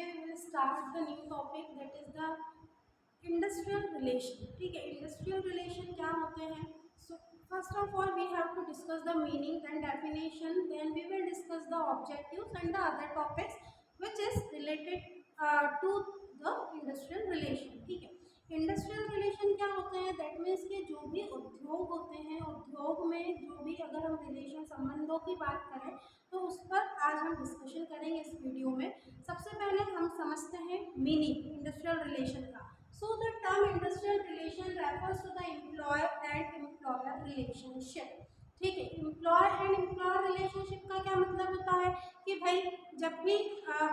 Today we will start the new topic, that is the industrial relation. ठीक है, industrial relation क्या होते हैं? So first of all we have to discuss the meaning and definition, then we will discuss the objectives and the other topics which is related to the industrial relation. ठीक है, industrial relation क्या होते हैं? That means कि जो भी उद्योग होते हैं, उद्योग में जो भी अगर हम रिलेशन संबंधों की बात करें तो उस पर आज हम डिस्कशन करेंगे इस वीडियो में. सबसे पहले हम समझते हैं मीनिंग इंडस्ट्रियल रिलेशन का. So the term industrial relation refers to the employer and employer relationship. ठीक है, एम्प्लॉयर एंड एम्प्लॉयर रिलेशनशिप का क्या मतलब होता है कि भाई जब भी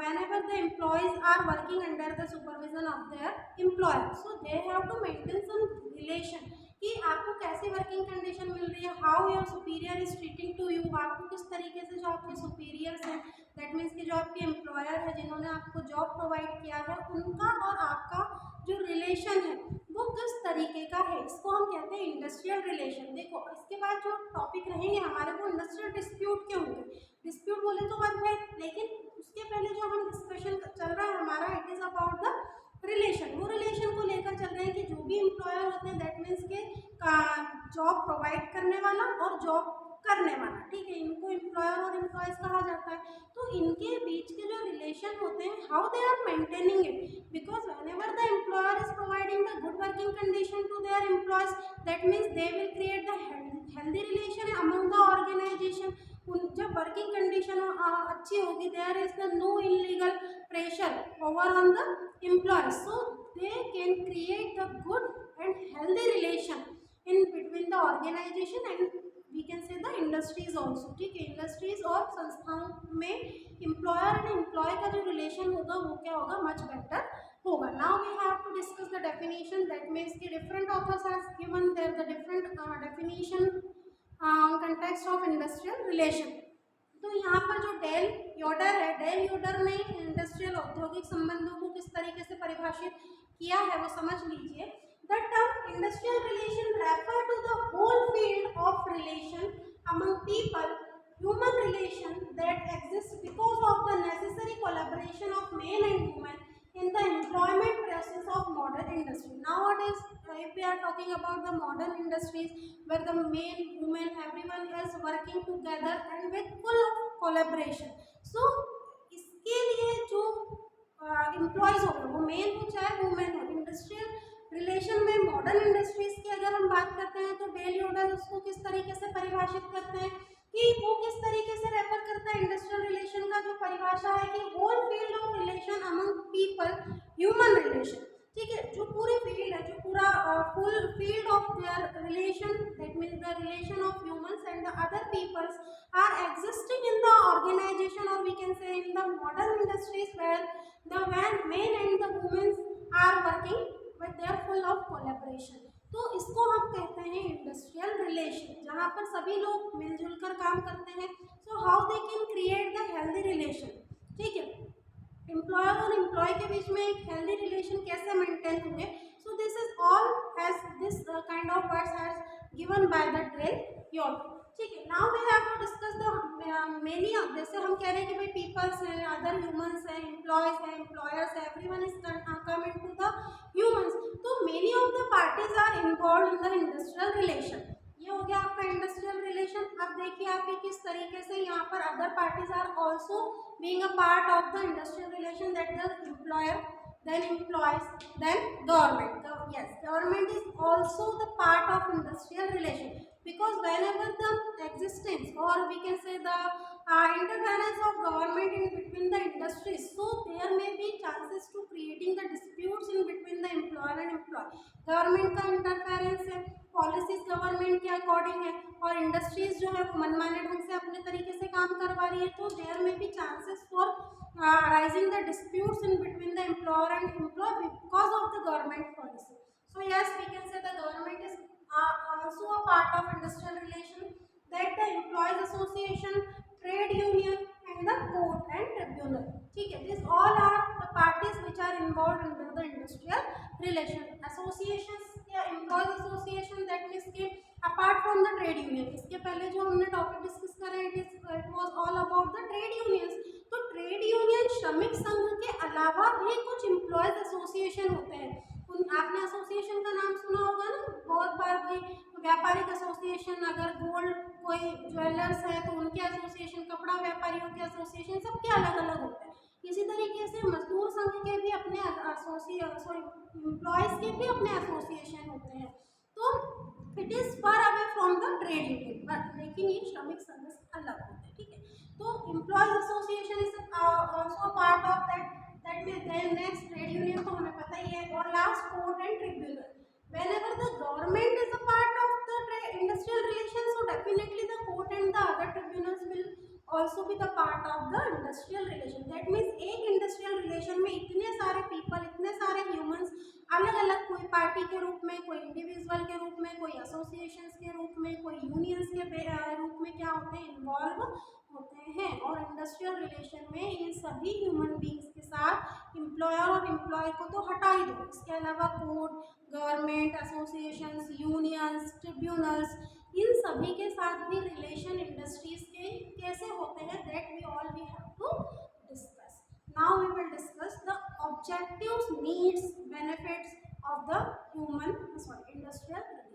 whenever the employees are working under the supervision of their employer, so they have to maintain some relation कि आपको कैसी वर्किंग कंडीशन मिल रही है, how your superior is treating to you, आपको किस तरीके से जो आपके सुपीरियर्स हैं, दैट मीन्स कि जो आपके एम्प्लॉयर है जिन्होंने आपको जॉब प्रोवाइड किया है, उनका और आपका जो रिलेशन है वो किस तरीके का है, इसको हम कहते हैं इंडस्ट्रियल रिलेशन. देखो इसके बाद जो टॉपिक रहेंगे हमारे वो इंडस्ट्रियल डिस्प्यूट के होंगे. डिस्प्यूट बोले तो बात है, लेकिन उसके पहले जो हम डिस्कशन चल रहा है हमारा, it is about the relation. वो रिलेशन को लेकर चल रहे हैं कि जो भी एम्प्लॉयर होते हैं दैट मीन्स के जॉब प्रोवाइड करने वाला और जॉब करने वाला. ठीक है, इनको एम्प्लॉयर और एम्प्लॉयज कहा जाता है. तो इनके बीच के जो रिलेशन होते हैं, how they are maintaining it, because whenever the employer is providing the good working condition to their employees, that means they will create the healthy relation among the organisation. जब वर्किंग कंडीशन अच्छी होगी, there is the no illegal pressure over on the employees, so they can create the good and healthy relation in between the organisation and we can say the industries also. ठीक है, industries और संस्थाओं में employer and employ का जो relation होगा वो क्या होगा, मच बेटर होगा. Now we have to discuss the definition, that means कि different authors has given their the different definition context of industrial relation. तो यहाँ पर जो डेल योडर है, डेल योडर ने इंडस्ट्रियल औद्योगिक संबंधों को किस तरीके से परिभाषित किया है वो समझ लीजिए. The term industrial relation refer to the whole field of relation among people, human relation that exists because of the necessary collaboration of men and women in the employment process of modern industry. Nowadays, if we are talking about the modern industries where the men, women, everyone is working together and with full of collaboration. So, इसके लिए जो employees हो गए, वो main हो चाहे women हो, industrial relation में मॉडर्न इंडस्ट्रीज की अगर हम बात करते हैं तो डेल योडर उसको किस तरीके से परिभाषित करते हैं कि वो किस तरीके से रेफर करता है इंडस्ट्रियल रिलेशन का जो परिभाषा है कि whole field of relation among people, human relation. ठीक है, जो पूरी फील्ड है, जो पूरा full field of their relation, that means the relation of humans and the other peoples are existing in the organization, और we can say in the modern industries where the men and the women are working with their full of collaboration. तो इसको हम कहते हैं industrial relation, जहाँ पर सभी लोग मिलजुल कर काम करते हैं. So how they can create the healthy relation. ठीक है, एम्प्लॉयर और एम्प्लॉय के बीच में एक हेल्दी रिलेशन कैसे मेंटेन होंगे. So this is all has this kind of words has given by the Dale Yoder. ठीक है, now we have to discuss the many, जैसे हम कह रहे हैं कि भाई पीपल्स हैं, अदर ह्यूमंस हैं, एम्प्लॉयज हैं, एम्प्लॉयर्स हैं, everyone is come into the humans. तो many of the parties are involve in the industrial relation. ये हो गया आपका इंडस्ट्रियल रिलेशन. अब देखिए आप किस तरीके से यहाँ पर other parties are also being a part of the industrial relation, that the employer, then employees, then government. Yes, government is also the part of industrial relation, because whenever the existence or we can say the interference of government in between the industries, so there may be chances to creating the disputes in between the employer and employee. government का interference है, policies government के according है और industries जो है वो मनमाने ढंग से अपने तरीके से काम करवा रही है, तो देयर में भी chances for arising the disputes in between the employer and employee because of the government policy. So yes, we can say the government is also a part of industrial relation, that the employees association, trade union and the court and tribunal. ठीक है, these all are the parties which are involved in the industrial relation. Associations या employees association, that means कि apart from the trade union, इसके पहले जो हमने topic discuss करा it was all about the trade unions. तो तो trade union श्रमिक संघ के अलावा भी कुछ एम्प्लॉयज एसोसिएशन होते हैं। आपने एसोसिएशन का नाम सुना होगा ना बहुत बार, कोई व्यापारिक एसोसिएशन, अगर गोल्ड कोई ज्वेलर्स है तो उनके एसोसिएशन, कपड़ा व्यापारियों के एसोसिएशन, सबके अलग अलग होते हैं। इसी तरीके से मजदूर संघ के भी अपने एम्प्लॉयज के भी अपने एसोसिएशन होते हैं। तो it is far away from the trade union, लेकिन ये श्रमिक संघ से अलग होते हैं, ठीक है। तो employees association is also part of that में नेक्स्ट ट्रेड यूनियन तो हमें पता ही है। और last court and tribunal, whenever the government is a part of the industrial relations, so definitely the court and the other tribunals will also be the part of the industrial relation. That means एक industrial relation में इतने सारे people, इतने सारे humans अलग अलग, कोई party के रूप में, कोई इंडिविजुअल के रूप में, कोई एसोसिएशंस के रूप में, कोई यूनियंस के रूप में क्या होते हैं, इन्वॉल्व होते हैं। और इंडस्ट्रियल रिलेशन में इन सभी ह्यूमन बींग्स के साथ एम्प्लॉयर और एम्प्लॉय को तो हटा ही दो, इसके अलावा court, government, associations, unions, tribunals, इन सभी के साथ भी रिलेशन इंडस्ट्रीज के कैसे होते हैं, that we all we have to discuss. Now we will discuss the objectives, needs, benefits of the industrial relation.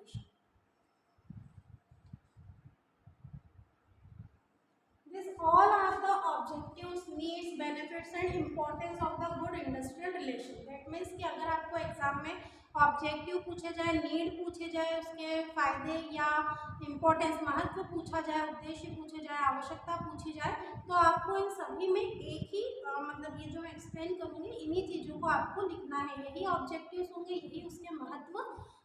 These all are the objectives, needs, benefits and importance of the good industrial relation. That means कि अगर आपको exam में objective पूछे जाए, need पूछे जाए, उसके फायदे या इम्पोर्टेंस, महत्व पूछा जाए, उद्देश्य पूछे जाए, आवश्यकता पूछी जाए, तो आपको इन सभी में एक ही मतलब ये जो मैं एक्सप्लेन करूँगी इन्हीं चीज़ों को आपको लिखना है। यही ऑब्जेक्टिव्स होंगे, यही उसके महत्व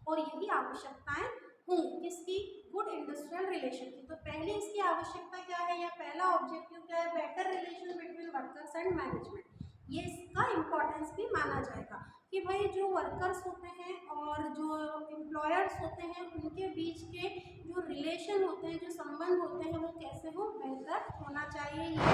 और यही आवश्यकताएं होंगी किसकी, गुड इंडस्ट्रियल रिलेशन की। तो पहले इसकी आवश्यकता क्या है या पहला ऑब्जेक्टिव क्या है, better relation between workers and management. ये इसका इम्पोर्टेंस भी माना जाएगा कि भाई जो वर्कर्स होते हैं और जो एम्प्लॉयर्स होते हैं उनके बीच के जो रिलेशन होते हैं, जो संबंध होते हैं, वो कैसे हो, बेहतर होना चाहिए, ये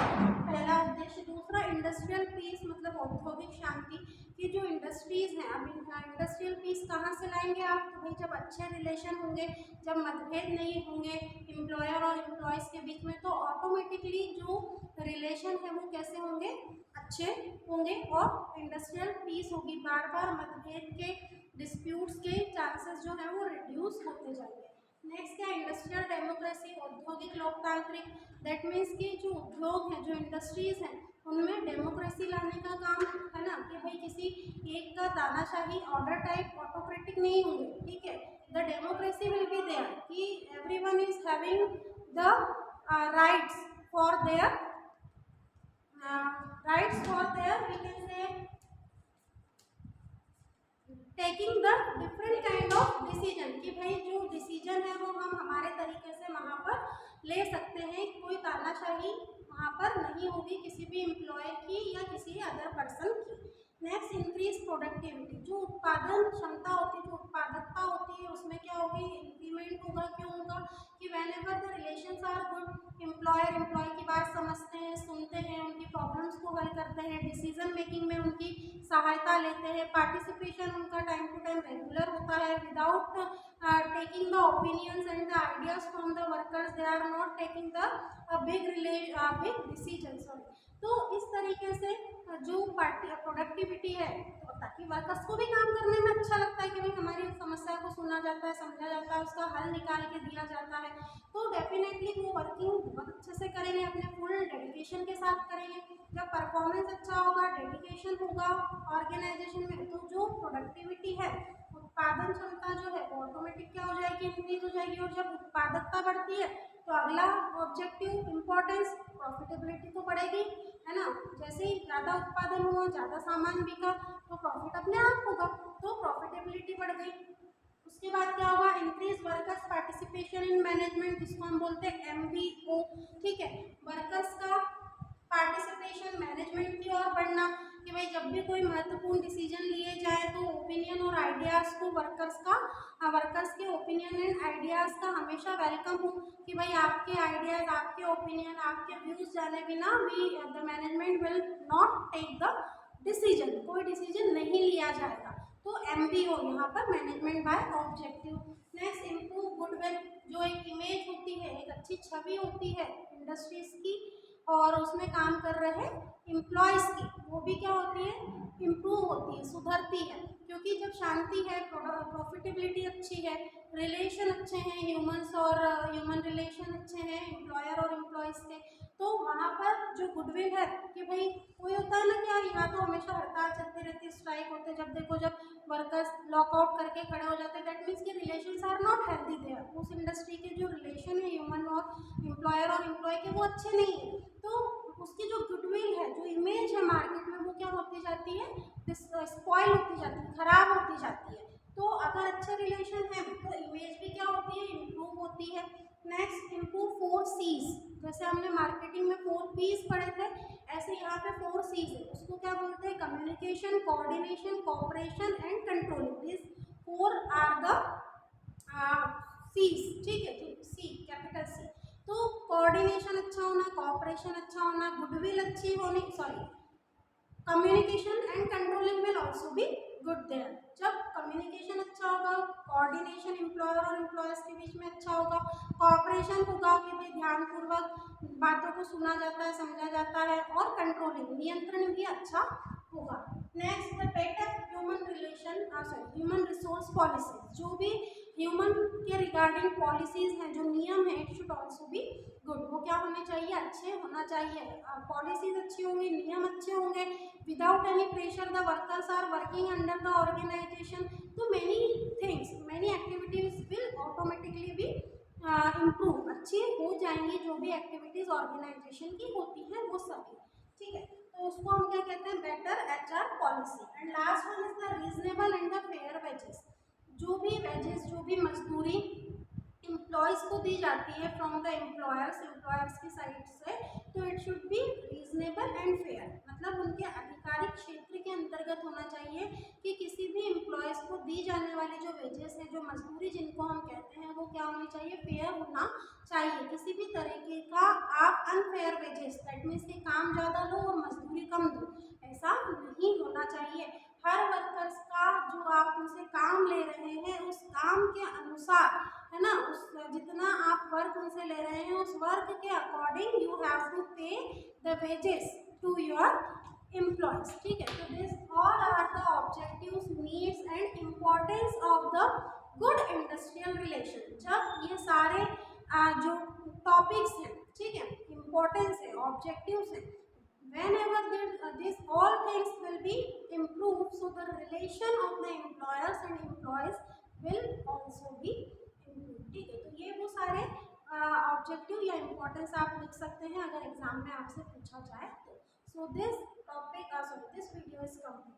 पहला उद्देश्य। दूसरा, इंडस्ट्रियल पीस मतलब औद्योगिक शांति की जो इंडस्ट्रीज हैं। अब इंडस्ट्रियल पीस कहाँ से लाएंगे आप, तो भाई जब अच्छे रिलेशन होंगे, जब मतभेद नहीं होंगे एम्प्लॉयर और एम्प्लॉयज़ के बीच में, तो ऑटोमेटिकली जो रिलेशन है वो कैसे होंगे, अच्छे होंगे और इंडस्ट्रियल पीस होगी। बार बार मतभेद के, डिस्प्यूट्स के चांसेस जो है वो रिड्यूस होते जाएंगे। नेक्स्ट क्या, इंडस्ट्रियल डेमोक्रेसी, औद्योगिक लोकतांत्रिक। दैट मीन्स कि जो उद्योग हैं, जो इंडस्ट्रीज हैं, उनमें डेमोक्रेसी लाने का काम है ना, कि भाई किसी एक का तानाशाही ऑर्डर टाइप ऑटोक्रेटिक नहीं होंगे, ठीक है। The democracy will be there कि everyone is having the rights for their we can say taking the different kind of decision, कि भाई जो डिसीजन है वो हम हमारे तरीके से वहाँ पर ले सकते हैं, कोई तानाशाही वहाँ पर नहीं होगी किसी भी एम्प्लॉय की या किसी अदर पर्सन की। नेक्स्ट, इंक्रीज प्रोडक्टिविटी, जो उत्पादन क्षमता होती है, जो उत्पादकता होती है, उसमें क्या होगी, इंक्रीमेंट होगा। क्यों होगा कि whenever the relations are good, employer employee की बात समझते हैं, सुनते हैं, उनकी प्रॉब्लम्स को हल करते हैं, डिसीजन मेकिंग में उनकी सहायता लेते हैं, पार्टिसिपेशन उनका टाइम टू टाइम रेगुलर होता है, without taking the opinions and the ideas from the workers, they are not taking the big decision. तो इस तरीके से जो प्रोडक्टिविटी है, तो ताकि वर्कर्स को भी काम करने में अच्छा लगता है कि भाई हमारी समस्या को सुना जाता है, समझा जाता है, उसका हल निकाल के दिया जाता है, तो डेफिनेटली वो वर्किंग बहुत अच्छे से करेंगे, अपने फुल डेडिकेशन के साथ करेंगे। जब परफॉर्मेंस अच्छा होगा, डेडिकेशन होगा ऑर्गेनाइजेशन में, तो जो प्रोडक्टिविटी है, उत्पादन क्षमता जो है वो ऑटोमेटिक क्या हो जाएगी, इंक्रीज हो जाएगी। और जब उत्पादकता बढ़ती है तो अगला ऑब्जेक्टिव इम्पोर्टेंस, प्रॉफिटेबिलिटी तो बढ़ेगी, है ना। जैसे ही ज़्यादा उत्पादन हुआ, ज़्यादा सामान बिका, तो प्रॉफिट अपने आप होगा, तो प्रॉफिटेबिलिटी बढ़ गई। उसके बाद क्या होगा, increase workers participation in management, जिसको हम बोलते हैं MBO, ठीक है। वर्कर्स का पार्टिसिपेशन मैनेजमेंट की ओर बढ़ना, कि भाई जब भी कोई महत्वपूर्ण डिसीजन लिए जाए तो ओपिनियन और आइडियाज़ को वर्कर्स के ओपिनियन एंड आइडियाज़ का हमेशा वेलकम हो, कि भाई आपके आइडियाज़, आपके ओपिनियन, आपके व्यूज़ जाने बिना भी the management will not take the decision, कोई डिसीजन नहीं लिया जाएगा। तो MBO यहाँ पर management by objective. Next, improve goodwill, जो एक इमेज होती है, एक अच्छी छवि होती है इंडस्ट्रीज की, और उसमें काम कर रहे एम्प्लॉयज़ की, वो भी क्या होती है, इम्प्रूव होती है, सुधरती है। क्योंकि जब शांति है, प्रॉफिटेबिलिटी अच्छी है, रिलेशन अच्छे हैं, ह्यूमंस और ह्यूमन रिलेशन अच्छे हैं एम्प्लॉयर और एम्प्लॉयज़ के, तो वहाँ पर जो गुडविल है कि भाई कोई होता है ना कि यार यहाँ तो हमेशा हड़ताल चलती रहती है, स्ट्राइक होते हैं, जब देखो जब वर्कर्स लॉकआउट करके खड़े हो जाते हैं, दैट मीन्स के relations are not healthy there, उस इंडस्ट्री के जो रिलेशन है ह्यूमन और एम्प्लॉयर और एम्प्लॉय के वो अच्छे नहीं है, तो उसकी जो गुडविल है, जो इमेज है मार्केट में, वो क्या होती जाती है, स्पॉइल होती जाती है, खराब होती जाती है। तो अगर अच्छे रिलेशन है तो इमेज भी क्या होती है, इम्प्रूव होती है। नेक्स्ट, इम्प्रूव 4 C's, जैसे हमने मार्केटिंग में 4 P's पढ़े थे, ऐसे यहाँ पे 4 C's है, उसको क्या बोलते हैं, communication, coordination, cooperation and controlling, this 4 are the C's, ठीक है, तो C, कैपिटल C। तो कोऑर्डिनेशन अच्छा होना, कोऑपरेशन अच्छा होना, गुडविल अच्छी होनी, sorry, communication and controlling will also be good there. जब कम्युनिकेशन अच्छा होगा, कोऑर्डिनेशन एम्प्लॉयर और एम्प्लॉयर्स के बीच में अच्छा होगा, कोऑपरेशन होगा कि भाई ध्यानपूर्वक बातों को सुना जाता है, समझा जाता है, और कंट्रोलिंग, नियंत्रण भी अच्छा होगा। Next, the better human relation, sorry, human resource policies, जो भी ह्यूमन के रिगार्डिंग पॉलिसीज हैं, जो नियम है, it should also be good, वो क्या होने चाहिए, अच्छे होना चाहिए। पॉलिसीज अच्छी होंगी, नियम अच्छे होंगे, without any pressure the workers are working under the organization, तो many things, many activities will automatically be improve, अच्छी हो जाएंगी जो भी एक्टिविटीज ऑर्गेनाइजेशन की होती हैं वो सभी, ठीक है। तो उसको हम क्या कहते हैं, better HR policy. And last one is the reasonable and the fair wages, जो भी वेजेस, जो भी मजदूरी एम्प्लॉयज़ को दी जाती है फ्रॉम द एम्प्लॉयर्स की साइड से, तो it should be reasonable and fair, मतलब उनके आधिकारिक क्षेत्र के अंतर्गत होना चाहिए कि किसी भी एम्प्लॉयज़ को दी जाने वाली जो वेजेस है, जो मजदूरी जिनको हम कहते हैं, वो क्या होनी चाहिए, फेयर होना चाहिए। किसी भी तरीके का आप अनफेयर वेजेस, दैट मीन्स कि काम ज़्यादा लो और मजदूरी कम दो, ऐसा नहीं होना चाहिए। हर वर्कर्स का जो आप उनसे काम ले रहे हैं, उस काम के अनुसार, है ना, उस जितना आप वर्क उनसे ले रहे हैं, उस वर्क के according you have to pay the wages to your employees, ठीक है। तो this all are the objectives, needs and importance of the good industrial relation. जब ये सारे जो टॉपिक्स हैं, ठीक है, इम्पोर्टेंस है, ऑब्जेक्टिव्स है, whenever this all things will be improved, so the relation of the employers and employees will also be improved, ठीक है। तो ये वो सारे ऑब्जेक्टिव या इम्पोर्टेंस आप लिख सकते हैं अगर एग्जाम में आपसे पूछा जाए तो। So this topic, sorry, this video is complete.